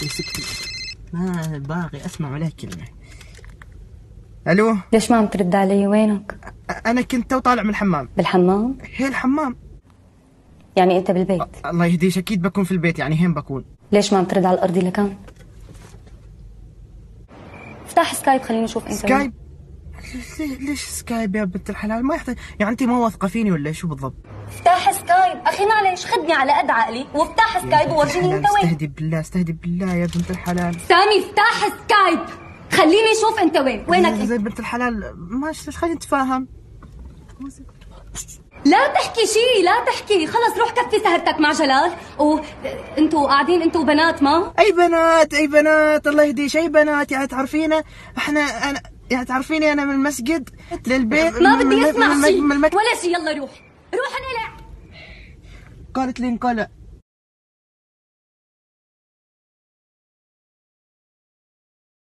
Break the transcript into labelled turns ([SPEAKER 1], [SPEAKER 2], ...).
[SPEAKER 1] سكتي ما باغي اسمع ولا كلمه. الو،
[SPEAKER 2] ليش ما عم ترد علي؟ وينك؟
[SPEAKER 1] انا كنت تو طالع من الحمام.
[SPEAKER 2] بالحمام؟
[SPEAKER 1] هي الحمام.
[SPEAKER 2] يعني انت بالبيت؟
[SPEAKER 1] الله يهديش، اكيد بكون في البيت، يعني هين بكون.
[SPEAKER 2] ليش ما عم ترد على الارضي لكان؟ افتح سكايب خليني اشوف انت.
[SPEAKER 1] سكايب؟ ليش سكايب يا بنت الحلال؟ ما يحتاج، يعني انت ما واثقه فيني ولا شو بالضبط؟
[SPEAKER 2] افتح سكايب اخي، معلش خدني على قد عقلي وافتح سكايب وورجيني انت وين.
[SPEAKER 1] استهدي بالله استهدي بالله يا بنت الحلال.
[SPEAKER 2] سامي افتح سكايب خليني اشوف انت وين. وينك انت؟
[SPEAKER 1] زي بنت الحلال، ماشي خلينا نتفاهم.
[SPEAKER 2] لا تحكي شيء، لا تحكي، خلص روح كفي سهرتك مع جلال. وانتوا قاعدين انتوا بنات ما؟
[SPEAKER 1] اي بنات اي بنات، الله يهديش، اي بنات. يعني تعرفينا انا يعني تعرفيني انا من المسجد للبيت.
[SPEAKER 2] ما بدي اسمع شيء ولا شيء، يلا روح روح. انا لا
[SPEAKER 1] قالت لي انقلع.